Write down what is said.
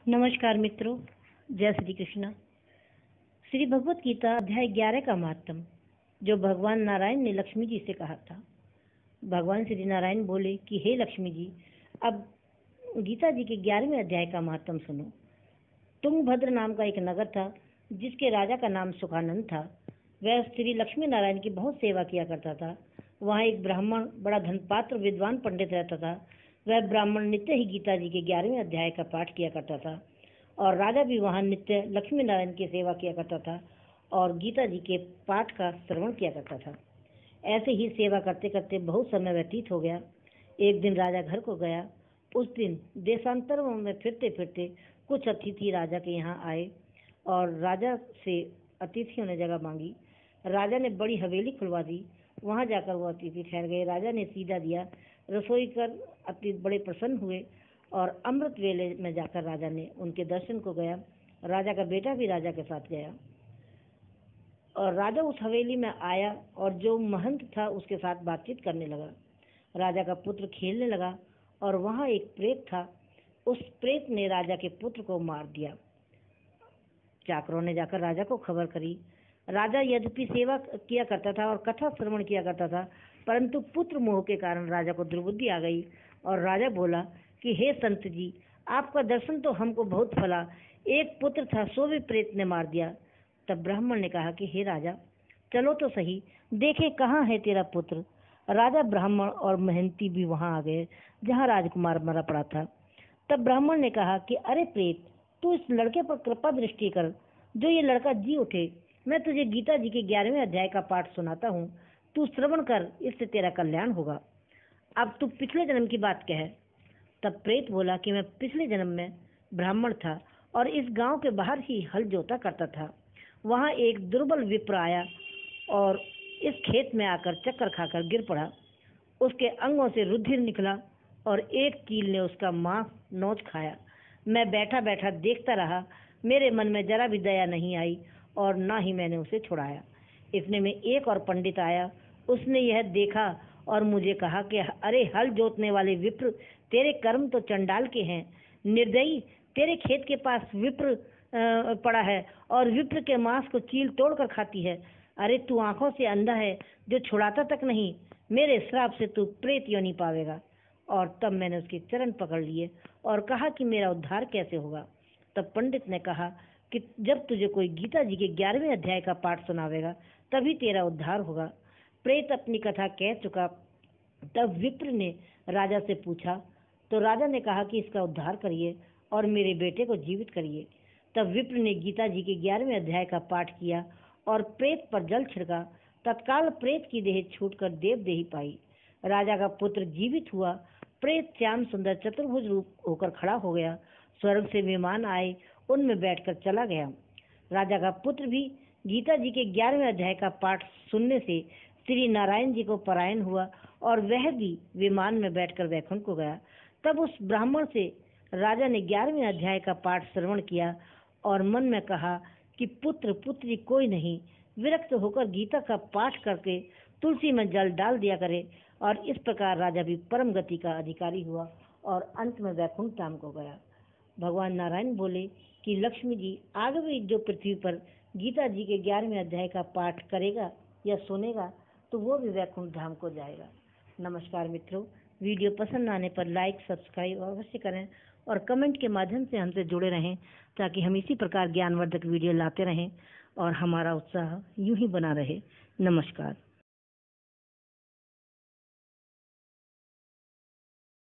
नमस्कार मित्रों, जय श्री कृष्णा। श्री भगवत गीता अध्याय 11 का महात्म जो भगवान नारायण ने लक्ष्मी जी से कहा था। भगवान श्री नारायण बोले कि हे लक्ष्मी जी, अब गीता जी के 11वें अध्याय का महात्म सुनो। तुंगभद्र नाम का एक नगर था जिसके राजा का नाम सुखानंद था। वह श्री लक्ष्मी नारायण की बहुत सेवा किया करता था। वहाँ एक ब्राह्मण बड़ा धनपात्र विद्वान पंडित रहता था। वह ब्राह्मण नित्य ही गीता जी के 11वें अध्याय का पाठ किया करता था और राजा भी वहाँ नित्य लक्ष्मी नारायण की सेवा किया करता था और गीता जी के पाठ का श्रवण किया करता था। ऐसे ही सेवा करते करते बहुत समय व्यतीत हो गया। एक दिन राजा घर को गया। उस दिन देशांतर में फिरते फिरते कुछ अतिथि राजा के यहाँ आए और राजा से अतिथियों ने जगह मांगी। राजा ने बड़ी हवेली खुलवा दी। वहाँ जाकर वो अतिथि ठहर गए। राजा ने सीधा दिया, रसोई कर अतिथि बड़े प्रसन्न हुए और अमृत वेले में जाकर राजा ने उनके दर्शन को गया। राजा का बेटा भी राजा के साथ गया और राजा उस हवेली में आया और जो महंत था उसके साथ बातचीत करने लगा। राजा का पुत्र खेलने लगा और वहाँ एक प्रेत था। उस प्रेत ने राजा के पुत्र को मार दिया। चाकरों ने जाकर राजा को खबर करी। राजा यद्यपि सेवा किया करता था और कथा श्रवण किया करता था, परंतु पुत्र मोह के कारण राजा को दुर्बुद्धि आ गई और राजा बोला कि हे संत जी, आपका दर्शन तो हमको बहुत फला। एक पुत्र था, सो भी प्रेत ने मार दिया। तब ब्राह्मण ने कहा कि हे राजा, चलो तो सही, देखे कहाँ है तेरा पुत्र। राजा, ब्राह्मण और महंती भी वहां आ गए जहाँ राजकुमार मरा पड़ा था। तब ब्राह्मण ने कहा कि अरे प्रेत, तू इस लड़के पर कृपा दृष्टि कर, जो ये लड़का जी उठे। मैं तुझे गीता जी के 11वें अध्याय का पाठ सुनाता हूँ, तू श्रवण कर, इससे तेरा कल्याण होगा। अब तू पिछले जन्म की बात कह। तब प्रेत बोला कि मैं पिछले जन्म में ब्राह्मण था और इस गांव के बाहर ही हल जोता करता था। वहां एक दुर्बल विप्र आया और इस खेत में आकर चक्कर खाकर गिर पड़ा। उसके अंगों से रुधिर निकला और एक कील ने उसका मांस नोच खाया। मैं बैठा बैठा देखता रहा। मेरे मन में जरा भी दया नहीं आई और ना ही मैंने उसे छुड़ाया। इतने में एक और पंडित आया। उसने यह देखा और मुझे कहा कि अरे हल जोतने वाले विप्र, तेरे कर्म तो चंडाल के हैं। निर्दयी, तेरे खेत के पास विप्र पड़ा है और विप्र के मांस को चील तोड़कर खाती है। अरे तू आंखों से अंधा है जो छुड़ाता तक नहीं। मेरे श्राप से तू प्रेत योनि पावेगा। और तब मैंने उसके चरण पकड़ लिए और कहा कि मेरा उद्धार कैसे होगा। तब पंडित ने कहा कि जब तुझे कोई गीता जी के 11वें अध्याय का पाठ सुनावेगा तभी तेरा उद्धार होगा। प्रेत अपनी कथा कह चुका। तब विप्र ने राजा से पूछा तो राजा ने कहा कि इसका उद्धार करिए और मेरे बेटे को जीवित करिए। तब विप्र ने गीता जी के 11वें अध्याय का पाठ किया और प्रेत पर जल छिड़का। तत्काल प्रेत की देह छूटकर देवदेही पाई। राजा का पुत्र जीवित हुआ। प्रेत श्याम सुंदर चतुर्भुज रूप होकर खड़ा हो गया। स्वर्ग से विमान आए, उनमें बैठकर चला गया। राजा का पुत्र भी गीता जी के 11वें अध्याय का पाठ सुनने से श्री नारायण जी को परायण हुआ और वह भी विमान में बैठकर वैकुंठ को गया। तब उस ब्राह्मण से राजा ने 11वें अध्याय का पाठ श्रवण किया और मन में कहा कि पुत्र पुत्री कोई नहीं, विरक्त होकर गीता का पाठ करके तुलसी में जल डाल दिया करे। और इस प्रकार राजा भी परम गति का अधिकारी हुआ और अंत में वैकुंठ धाम को गया। भगवान नारायण बोले कि लक्ष्मी जी, आगे भी जो पृथ्वी पर गीता जी के 11वें अध्याय का पाठ करेगा या सुनेगा तो वो भी वैकुंठ धाम को जाएगा। नमस्कार मित्रों, वीडियो पसंद आने पर लाइक सब्सक्राइब अवश्य करें और कमेंट के माध्यम से हमसे जुड़े रहें ताकि हम इसी प्रकार ज्ञानवर्धक वीडियो लाते रहें और हमारा उत्साह यूं ही बना रहे। नमस्कार।